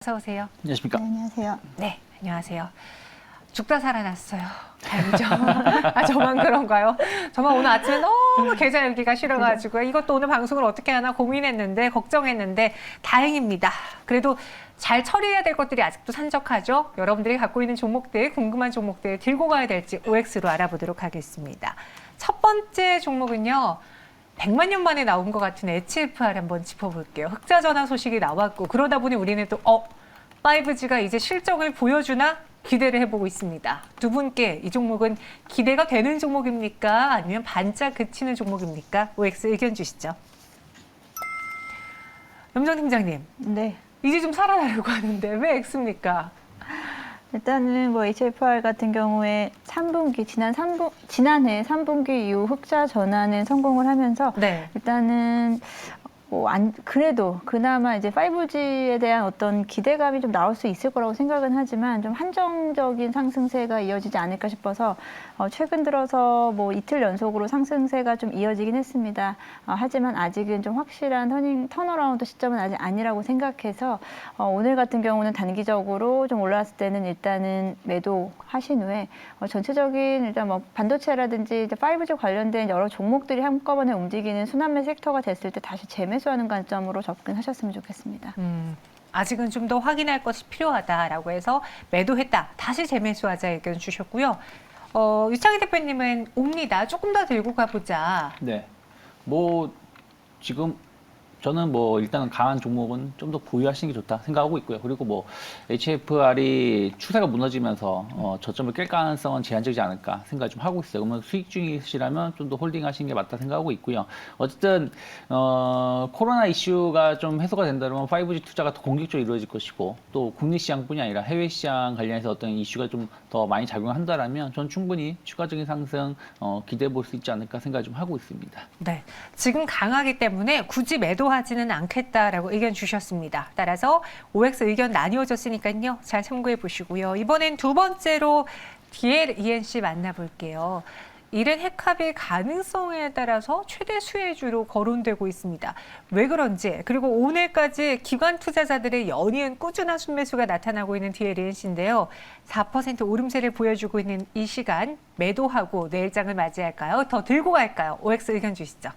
어서 오세요. 안녕하십니까? 네, 안녕하세요. 네, 안녕하세요. 죽다 살아났어요. 다행이죠. 아, 저만 그런가요? 저만 오늘 아침에 너무 계좌 열기가 싫어가지고 이것도 오늘 방송을 어떻게 하나 고민했는데 걱정했는데 다행입니다. 그래도 잘 처리해야 될 것들이 아직도 산적하죠. 여러분들이 갖고 있는 종목들, 궁금한 종목들 들고 가야 될지 OX로 알아보도록 하겠습니다. 첫 번째 종목은요. 100만 년 만에 나온 것 같은 HFR 한번 짚어볼게요. 흑자 전환 소식이 나왔고 그러다 보니 우리는 또 5G가 이제 실적을 보여주나 기대를 해보고 있습니다. 두 분께 이 종목은 기대가 되는 종목입니까? 아니면 반짝 그치는 종목입니까? OX 의견 주시죠. 염정 팀장님. 네. 이제 좀 살아나려고 하는데 왜 X입니까? 일단은 뭐 HFR 같은 경우에 지난해 3분기 이후 흑자 전환에 성공을 하면서 네. 일단은 그래도 그나마 이제 5G에 대한 어떤 기대감이 좀 나올 수 있을 거라고 생각은 하지만 좀 한정적인 상승세가 이어지지 않을까 싶어서 최근 들어서 뭐 이틀 연속으로 상승세가 좀 이어지긴 했습니다. 하지만 아직은 좀 확실한 턴어라운드 시점은 아직 아니라고 생각해서 오늘 같은 경우는 단기적으로 좀 올라왔을 때는 일단은 매도하신 후에 전체적인 일단 뭐 반도체라든지 이제 5G 관련된 여러 종목들이 한꺼번에 움직이는 순환매 섹터가 됐을 때 다시 재매수하는 관점으로 접근하셨으면 좋겠습니다. 아직은 좀 더 확인할 것이 필요하다라고 해서 매도했다. 다시 재매수하자 의견 주셨고요. 유창희 대표님은 옵니다. 조금 더 들고 가보자. 네. 뭐 지금 저는 뭐 일단은 강한 종목은 좀 더 보유하시는 게 좋다 생각하고 있고요. 그리고 뭐 HFR이 추세가 무너지면서 저점을 깰 가능성은 제한적이지 않을까 생각 좀 하고 있어요. 그러면 수익 중이시라면 좀 더 홀딩하시는 게 맞다 생각하고 있고요. 어쨌든 코로나 이슈가 좀 해소가 된다면 5G 투자가 더 공격적으로 이루어질 것이고 또 국내 시장뿐이 아니라 해외 시장 관련해서 어떤 이슈가 좀 더 많이 작용한다라면 전 충분히 추가적인 상승 기대해 볼 수 있지 않을까 생각 좀 하고 있습니다. 네, 지금 강하기 때문에 굳이 매도하지는 않겠다라고 의견 주셨습니다. 따라서 OX 의견 나뉘어졌으니까요. 잘 참고해 보시고요. 이번엔 두 번째로 DLENC 만나볼게요. 이른 핵합의 가능성에 따라서 최대 수혜주로 거론되고 있습니다. 왜 그런지 그리고 오늘까지 기관 투자자들의 연이은 꾸준한 순매수가 나타나고 있는 DLENC인데요. 4% 오름세를 보여주고 있는 이 시간 매도하고 내일장을 맞이할까요? 더 들고 갈까요? OX 의견 주시죠.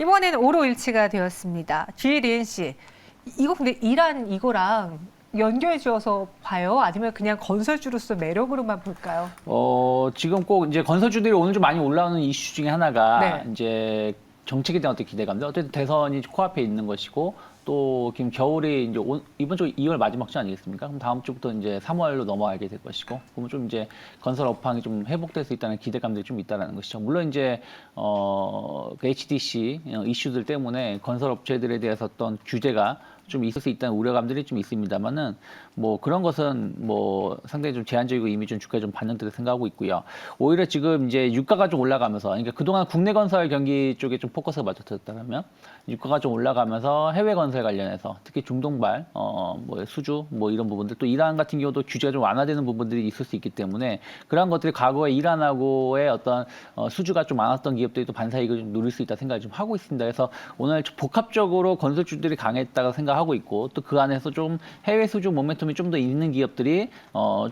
이번에는 오로일치가 되었습니다. DLENC 이거 근데 이란 이거랑 연결 지어서 봐요? 아니면 그냥 건설주로서 매력으로만 볼까요? 지금 꼭 이제 건설주들이 오늘 좀 많이 올라오는 이슈 중에 하나가 네. 이제 정책에 대한 어떤 기대감들. 어쨌든 대선이 코앞에 있는 것이고 또 지금 겨울이 이제 이번 주 2월 마지막 주 아니겠습니까? 그럼 다음 주부터 이제 3월로 넘어가게 될 것이고, 그러면 좀 이제 건설 업황이 좀 회복될 수 있다는 기대감들이 좀 있다라는 것이죠. 물론 이제 그 HDC 이슈들 때문에 건설 업체들에 대해서 어떤 규제가 좀 있을 수 있다는 우려감들이 좀 있습니다만은 뭐 그런 것은 뭐 상당히 좀 제한적이고 이미 좀 주가에 좀 반영될 생각하고 있고요. 오히려 지금 이제 유가가 좀 올라가면서 그러니까 그동안 국내 건설 경기 쪽에 좀 포커스가 맞춰졌다면 유가가 좀 올라가면서 해외 건설 관련해서 특히 중동발 뭐 수주 뭐 이런 부분들 또 이란 같은 경우도 규제가 좀 완화되는 부분들이 있을 수 있기 때문에 그러한 것들이 과거에 이란하고의 어떤 수주가 좀 많았던 기업들이 또 반사이익을 좀 누릴 수 있다 생각을 좀 하고 있습니다. 그래서 오늘 복합적으로 건설주들이 강했다고 생각하고 있고 또 그 안에서 좀 해외 수주 모멘텀이 좀 더 있는 기업들이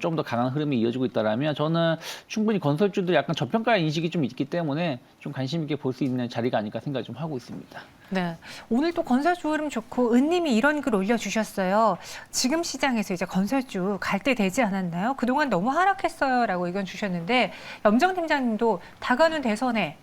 좀 더 강한 흐름이 이어지고 있다라면 저는 충분히 건설주들 약간 저평가 인식이 좀 있기 때문에 좀 관심 있게 볼 수 있는 자리가 아닐까 생각을 좀 하고 있습니다. 네, 오늘 또 건설주 흐름 좋고 은님이 이런 글 올려주셨어요. 지금 시장에서 이제 건설주 갈 때 되지 않았나요? 그동안 너무 하락했어요 라고 의견 주셨는데 염정 팀장님도 다가오는 대선에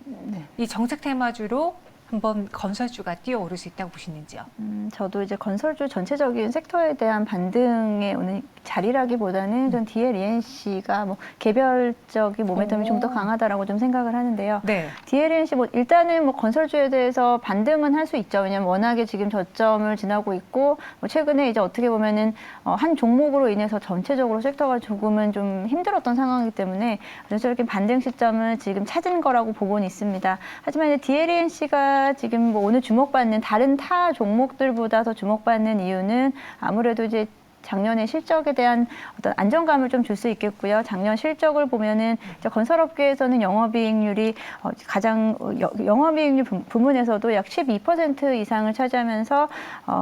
네. 이 정책 테마주로 한번 건설주가 뛰어오를 수 있다고 보시는지요? 저도 이제 건설주 전체적인 섹터에 대한 반등의 오늘 자리라기보다는 전 DLENC가 뭐 개별적인 모멘텀이 좀 더 강하다라고 좀 생각을 하는데요. 네. DLENC 뭐 일단은 뭐 건설주에 대해서 반등은 할 수 있죠. 왜냐하면 워낙에 지금 저점을 지나고 있고 뭐 최근에 이제 어떻게 보면은 한 종목으로 인해서 전체적으로 섹터가 조금은 좀 힘들었던 상황이기 때문에 전체적인 반등 시점을 지금 찾은 거라고 보고는 있습니다. 하지만 DLENC가 지금 뭐 오늘 주목받는 다른 타 종목들보다 더 주목받는 이유는 아무래도 이제 작년의 실적에 대한 어떤 안정감을 좀 줄 수 있겠고요. 작년 실적을 보면은 건설업계에서는 영업이익률이 가장 영업이익률 부문에서도 약 12% 이상을 차지하면서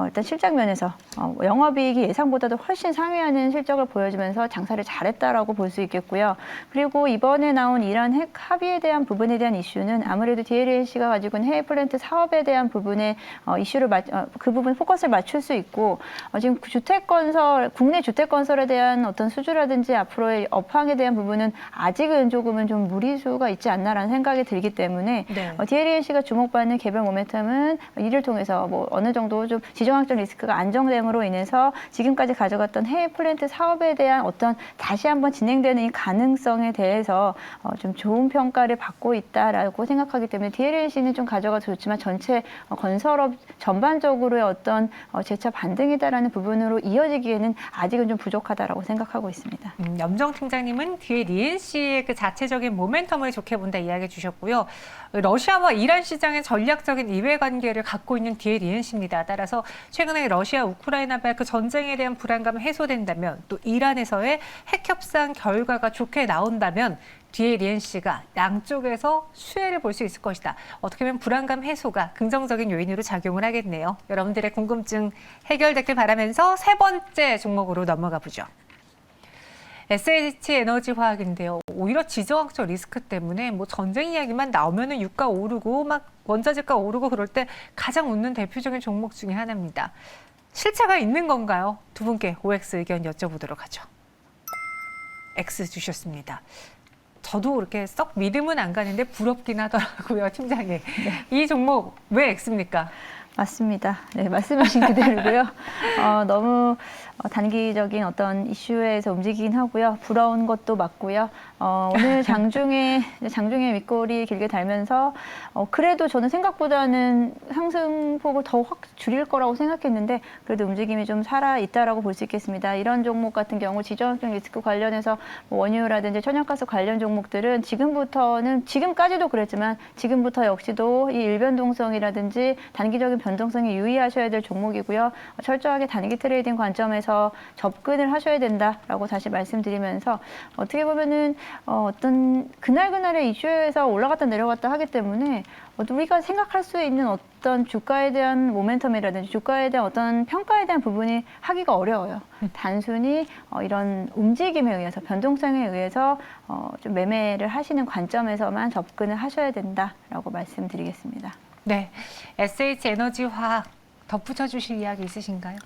일단 실적 면에서 영업이익이 예상보다도 훨씬 상회하는 실적을 보여주면서 장사를 잘했다라고 볼 수 있겠고요. 그리고 이번에 나온 이란 핵 합의에 대한 부분에 대한 이슈는 아무래도 DLH가 가지고 있는 해외 플랜트 사업에 대한 부분에 이슈를 그 부분 포커스를 맞출 수 있고 지금 주택 건설 국내 주택 건설에 대한 어떤 수주라든지 앞으로의 업황에 대한 부분은 아직은 조금은 좀 무리수가 있지 않나라는 생각이 들기 때문에 네. DLH가 주목받는 개별 모멘텀은 이를 통해서 뭐 어느 정도 좀 지정학적 리스크가 안정됨으로 인해서 지금까지 가져갔던 해외 플랜트 사업에 대한 어떤 다시 한번 진행되는 이 가능성에 대해서 좀 좋은 평가를 받고 있다라고 생각하기 때문에 DLH는 좀 가져가도 좋지만 전체 건설업 전반적으로의 어떤 재차 반등이다라는 부분으로 이어지기에는 아직은 좀 부족하다라고 생각하고 있습니다. 염정 팀장님은 뒤에 DNC의 그 자체적인 모멘텀을 좋게 본다 이야기해 주셨고요. 러시아와 이란 시장의 전략적인 이해관계를 갖고 있는 뒤에 DNC입니다. 따라서 최근에 러시아 우크라이나발 그 전쟁에 대한 불안감이 해소된다면 또 이란에서의 핵 협상 결과가 좋게 나온다면 DLC가 양쪽에서 수혜를 볼 수 있을 것이다. 어떻게 보면 불안감 해소가 긍정적인 요인으로 작용을 하겠네요. 여러분들의 궁금증 해결되길 바라면서 세 번째 종목으로 넘어가 보죠. SH에너지화학인데요. 오히려 지정학적 리스크 때문에 뭐 전쟁 이야기만 나오면은 유가 오르고 막 원자재가 오르고 그럴 때 가장 웃는 대표적인 종목 중에 하나입니다. 실체가 있는 건가요? 두 분께 OX 의견 여쭤보도록 하죠. X 주셨습니다. 저도 그렇게 썩 믿음은 안 가는데 부럽긴 하더라고요, 팀장님. 네. 이 종목 왜 X입니까? 맞습니다. 네, 말씀하신 그대로고요. 너무 단기적인 어떤 이슈에서 움직이긴 하고요. 부러운 것도 맞고요. 오늘 장중에 윗꼬리 길게 달면서 그래도 저는 생각보다는 상승폭을 더 확 줄일 거라고 생각했는데 그래도 움직임이 좀 살아 있다라고 볼 수 있겠습니다. 이런 종목 같은 경우 지정학적 리스크 관련해서 뭐 원유라든지 천연가스 관련 종목들은 지금까지도 그랬지만 지금부터 역시도 이 일변동성이라든지 단기적인 변동성에 유의하셔야 될 종목이고요. 철저하게 단기 트레이딩 관점에서 접근을 하셔야 된다라고 다시 말씀드리면서 어떻게 보면은 어떤 그날그날의 이슈에서 올라갔다 내려갔다 하기 때문에 우리가 생각할 수 있는 어떤 주가에 대한 모멘텀이라든지 주가에 대한 어떤 평가에 대한 부분이 하기가 어려워요. 단순히 이런 움직임에 의해서 변동성에 의해서 좀 매매를 하시는 관점에서만 접근을 하셔야 된다라고 말씀드리겠습니다. 네, SH에너지화학 덧붙여 주실 이야기 있으신가요?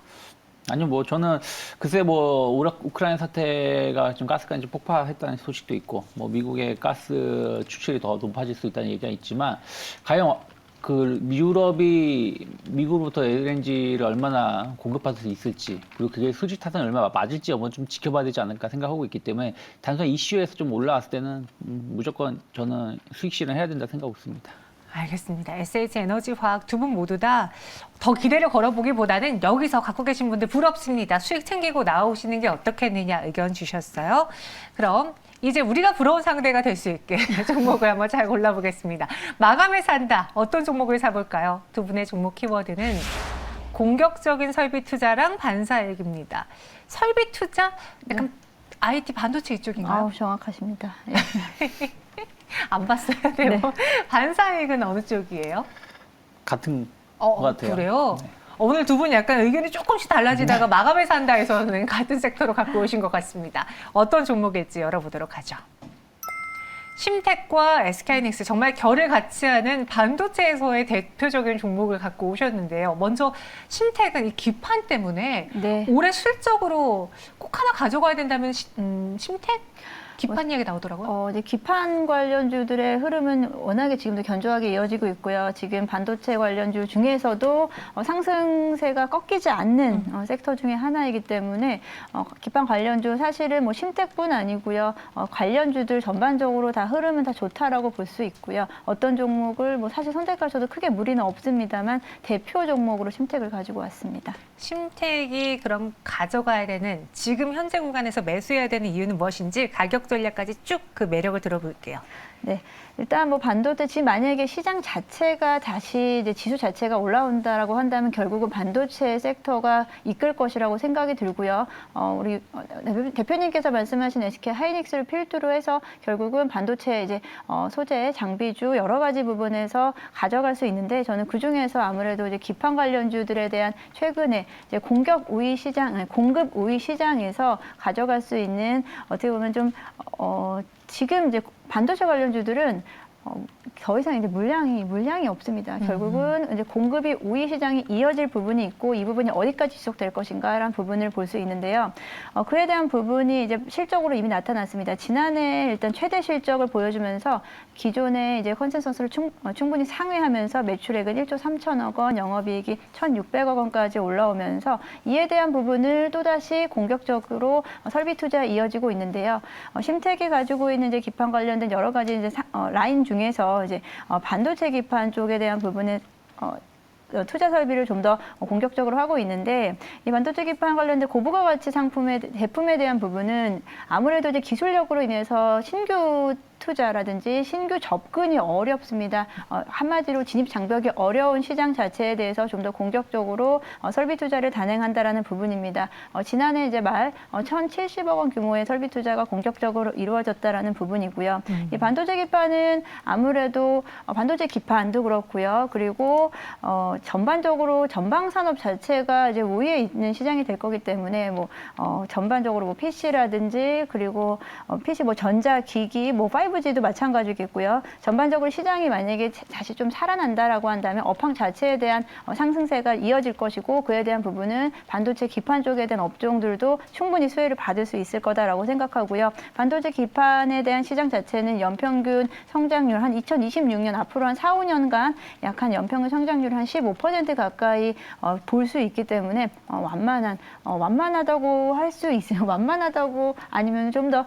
아니요, 뭐 저는 글쎄 뭐 우크라이나 사태가 좀 가스가 이제 폭파했다는 소식도 있고, 뭐 미국의 가스 추출이 더 높아질 수 있다는 얘기가 있지만, 과연 그 유럽이 미국으로부터 LNG를 얼마나 공급받을 수 있을지, 그리고 그게 수지 타산이 얼마나 맞을지 한번 좀 지켜봐야 되지 않을까 생각하고 있기 때문에 단순히 이슈에서 좀 올라왔을 때는 무조건 저는 수익 실현 해야 된다 생각하고 있습니다. 알겠습니다. SH에너지화학 두 분 모두 다 더 기대를 걸어보기보다는 여기서 갖고 계신 분들 부럽습니다. 수익 챙기고 나오시는 게 어떻겠느냐 의견 주셨어요. 그럼 이제 우리가 부러운 상대가 될 수 있게 종목을 한번 잘 골라보겠습니다. 마감에 산다. 어떤 종목을 사볼까요? 두 분의 종목 키워드는 공격적인 설비 투자랑 반사액입니다. 설비 투자? 약간 IT 반도체 이쪽인가요? 정확하십니다. 네. 안 봤어야 돼요. 네. 반사액은 어느 쪽이에요? 같은 것 같아요. 그래요? 네. 오늘 두 분 약간 의견이 조금씩 달라지다가 마감에 산다 해서는 같은 섹터로 갖고 오신 것 같습니다. 어떤 종목일지 열어보도록 하죠. 심텍과 SK하이닉스 정말 결을 같이 하는 반도체에서의 대표적인 종목을 갖고 오셨는데요. 먼저 심텍은 이 기판 때문에 네. 올해 실적으로 꼭 하나 가져가야 된다면 심텍? 기판 이야기 나오더라고요. 이제 기판 관련주들의 흐름은 워낙에 지금도 견조하게 이어지고 있고요. 지금 반도체 관련주 중에서도 상승세가 꺾이지 않는 섹터 중에 하나이기 때문에 기판 관련주 사실은 뭐 심텍뿐 아니고요. 관련주들 전반적으로 다 흐름은 다 좋다라고 볼 수 있고요. 어떤 종목을 뭐 사실 선택하셔도 크게 무리는 없습니다만 대표 종목으로 심텍을 가지고 왔습니다. 심텍이 그럼 가져가야 되는 지금 현재 구간에서 매수해야 되는 이유는 무엇인지 가격 가격 전략까지 쭉 그 매력을 들어볼게요. 네, 일단 뭐 반도체 지금 만약에 시장 자체가 다시 이제 지수 자체가 올라온다라고 한다면 결국은 반도체 섹터가 이끌 것이라고 생각이 들고요. 우리 대표님께서 말씀하신 SK 하이닉스를 필두로 해서 결국은 반도체 이제 소재, 장비주 여러 가지 부분에서 가져갈 수 있는데 저는 그 중에서 아무래도 이제 기판 관련주들에 대한 최근에 이제 공급 우위 시장에서 가져갈 수 있는 어떻게 보면 좀 지금 이제 반도체 관련주들은 더 이상 이제 물량이 없습니다. 결국은 이제 공급이 우위 시장이 이어질 부분이 있고 이 부분이 어디까지 지속될 것인가라는 부분을 볼 수 있는데요. 그에 대한 부분이 이제 실적으로 이미 나타났습니다. 지난해 일단 최대 실적을 보여주면서 기존의 이제 컨센서스를 충분히 상회하면서 매출액은 1조 3천억 원, 영업이익이 1,600억 원까지 올라오면서 이에 대한 부분을 또다시 공격적으로 설비 투자에 이어지고 있는데요. 심택이 가지고 있는 이제 기판 관련된 여러 가지 이제 라인 중에서 이제 반도체 기판 쪽에 대한 부분에 투자 설비를 좀 더 공격적으로 하고 있는데 이 반도체 기판 관련된 고부가 가치 제품에 대한 부분은 아무래도 이제 기술력으로 인해서 신규 투자라든지 신규 접근이 어렵습니다. 한마디로 진입 장벽이 어려운 시장 자체에 대해서 좀 더 공격적으로 설비 투자를 단행한다라는 부분입니다. 지난해 이제 말 1,070억 원 규모의 설비 투자가 공격적으로 이루어졌다라는 부분이고요. 이 반도체 기판은 아무래도 반도체 기판도 그렇고요. 그리고 전반적으로 전방 산업 자체가 이제 우위에 있는 시장이 될 거기 때문에 뭐 전반적으로 뭐 PC라든지 그리고 PC 뭐 전자기기 뭐 5G도 마찬가지겠고요. 전반적으로 시장이 만약에 다시 좀 살아난다라고 한다면 업황 자체에 대한 상승세가 이어질 것이고 그에 대한 부분은 반도체 기판 쪽에 대한 업종들도 충분히 수혜를 받을 수 있을 거다라고 생각하고요. 반도체 기판에 대한 시장 자체는 연평균 성장률 한 2026년 앞으로 한 4, 5년간 약 한 연평균 성장률 한 15% 가까이 볼 수 있기 때문에 완만하다고 할 수 있어요. 완만하다고 아니면 좀 더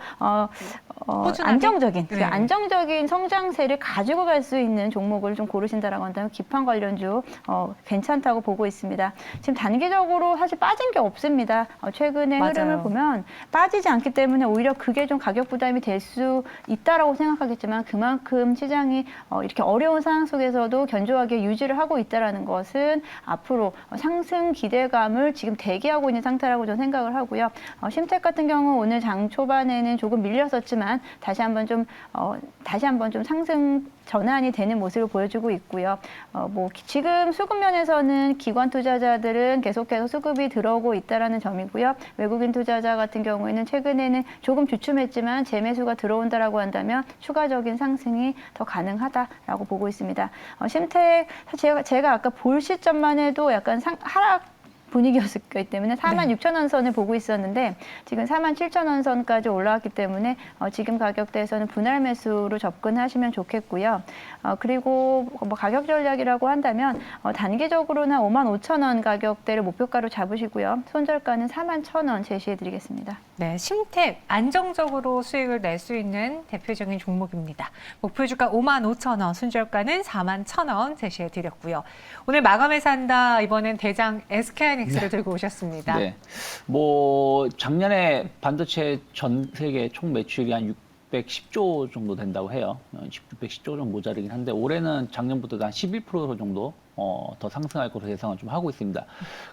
안정적인 네. 안정적인 성장세를 가지고 갈 수 있는 종목을 좀 고르신다라고 한다면 기판 관련주 괜찮다고 보고 있습니다. 지금 단기적으로 사실 빠진 게 없습니다. 최근의 맞아요. 흐름을 보면 빠지지 않기 때문에 오히려 그게 좀 가격 부담이 될 수 있다라고 생각하겠지만 그만큼 시장이 이렇게 어려운 상황 속에서도 견조하게 유지를 하고 있다라는 것은 앞으로 상승 기대감을 지금 대기하고 있는 상태라고 저는 생각을 하고요. 심택 같은 경우 오늘 장 초반에는 조금 밀렸었지만 다시 한번 좀 상승 전환이 되는 모습을 보여주고 있고요. 뭐 지금 수급 면에서는 기관 투자자들은 계속해서 수급이 들어오고 있다라는 점이고요. 외국인 투자자 같은 경우에는 최근에는 조금 주춤했지만 재매수가 들어온다라고 한다면 추가적인 상승이 더 가능하다라고 보고 있습니다. 심택 제가 아까 볼 시점만 해도 약간 하락 분위기였기 때문에 46,000원 선을 보고 있었는데 지금 47,000원 선까지 올라왔기 때문에 지금 가격대에서는 분할 매수로 접근하시면 좋겠고요. 그리고 뭐 가격 전략이라고 한다면 단기적으로는 55,000원 가격대를 목표가로 잡으시고요. 손절가는 41,000원 제시해드리겠습니다. 네, 심택 안정적으로 수익을 낼 수 있는 대표적인 종목입니다. 목표 주가 55,000원, 순저가는 41,000원 제시해 드렸고요. 오늘 마감해서 한다 이번엔 대장 SK하이닉스를 들고 오셨습니다. 네. 뭐 작년에 반도체 전 세계 총 매출이 한 610조 정도 된다고 해요. 610조 정도 모자르긴 한데 올해는 작년보다 한 11% 정도 더 상승할 것으로 예상을 좀 하고 있습니다.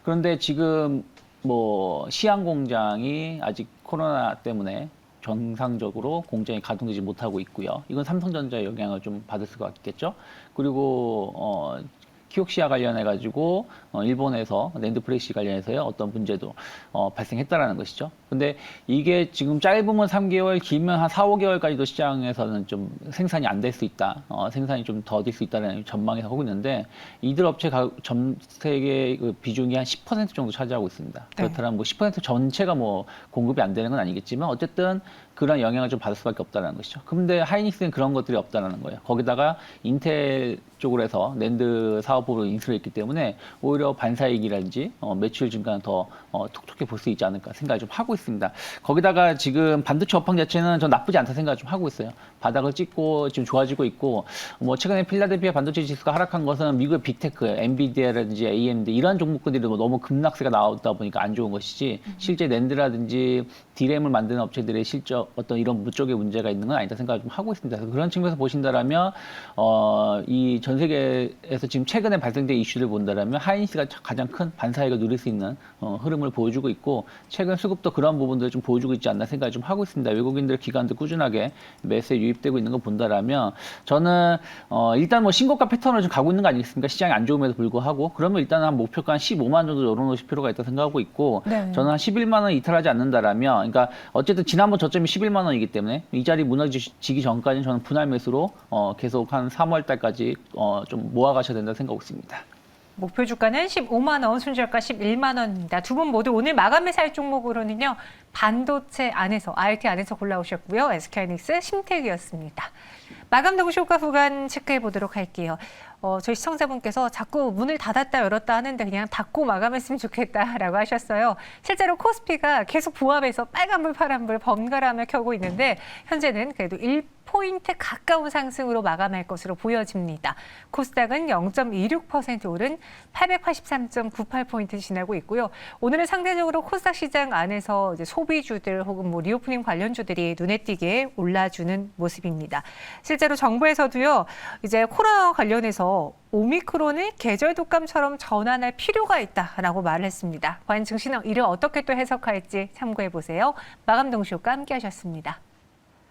그런데 지금 뭐 시안 공장이 아직 코로나 때문에 정상적으로 공장이 가동되지 못하고 있고요. 이건 삼성전자의 영향을 좀 받을 수가 있겠죠. 그리고 키옥시아 관련해가지고 일본에서 낸드 프레시 관련해서요 어떤 문제도 발생했다라는 것이죠. 근데 이게 지금 짧으면 3개월, 길면 한 4, 5개월까지도 시장에서는 좀 생산이 안 될 수 있다, 생산이 좀 더딜 수 있다는 전망에서 하고 있는데 이들 업체 전 세계 그 비중이 한 10% 정도 차지하고 있습니다. 네. 그렇다면 뭐 10% 전체가 뭐 공급이 안 되는 건 아니겠지만 어쨌든 그런 영향을 좀 받을 수밖에 없다는 것이죠. 그런데 하이닉스는 그런 것들이 없다는 거예요. 거기다가 인텔 쪽으로 해서 낸드 사업 보로 인수를 했기 때문에 오히려 반사이익이라든지 매출 증가는 더 톡톡히 볼 수 있지 않을까 생각을 좀 하고 있습니다. 거기다가 지금 반도체 업황 자체는 전 나쁘지 않다 생각을 좀 하고 있어요. 바닥을 찍고 지금 좋아지고 있고 뭐 최근에 필라델피아 반도체 지수가 하락한 것은 미국의 빅테크, 엔비디아라든지 AMD 이런 종목들이 너무 급락세가 나오다 보니까 안 좋은 것이지 실제 낸드라든지 D램을 만드는 업체들의 실적 어떤 이런 쪽에 문제가 있는 건 아니다 생각을 좀 하고 있습니다. 그래서 그런 측면에서 보신다라면 이 전 세계에서 지금 최근에 발생된 이슈를 본다라면 하이닉스가 가장 큰 반사이익을 누릴 수 있는 흐름을 보여주고 있고 최근 수급도 그런 부분들을 좀 보여주고 있지 않나 생각을 좀 하고 있습니다. 외국인들 기관도 꾸준하게 매수에 유입되고 있는 거 본다라면 저는 일단 뭐 신고가 패턴을 좀 가고 있는 거 아니겠습니까? 시장이 안 좋음에도 불구하고 그러면 일단 한 목표가 한 15만 원 정도 열어놓으실 필요가 있다고 생각하고 있고 네. 저는 한 11만 원 이탈하지 않는다라면 그러니까 어쨌든 지난번 저점이 11만 원이기 때문에 이 자리 무너지기 전까지는 저는 분할 매수로 계속 한 3월 달까지 좀 모아가셔야 된다고 생각하고 있습니다. 목표 주가는 15만 원, 순저가 11만 원입니다. 두 분 모두 오늘 마감에 살 종목으로는요. 반도체 안에서, IoT 안에서 골라오셨고요. SK하이닉스, 심택이었습니다. 마감 동시효과 구간 체크해 보도록 할게요. 저희 시청자분께서 자꾸 문을 닫았다 열었다 하는데 그냥 닫고 마감했으면 좋겠다라고 하셨어요. 실제로 코스피가 계속 부합해서 빨간불, 파란불 번갈아가며 켜고 있는데 현재는 그래도 1포인트 가까운 상승으로 마감할 것으로 보여집니다. 코스닥은 0.26% 오른 883.98포인트 지나고 있고요. 오늘은 상대적으로 코스닥 시장 안에서 이제 소비주들 혹은 뭐 리오프닝 관련주들이 눈에 띄게 올라주는 모습입니다. 실제로 정부에서도요, 이제 코로나 관련해서 오미크론을 계절 독감처럼 전환할 필요가 있다라고 말을 했습니다. 과연 증시는 이를 어떻게 또 해석할지 참고해 보세요. 마감 동시효과 함께 하셨습니다.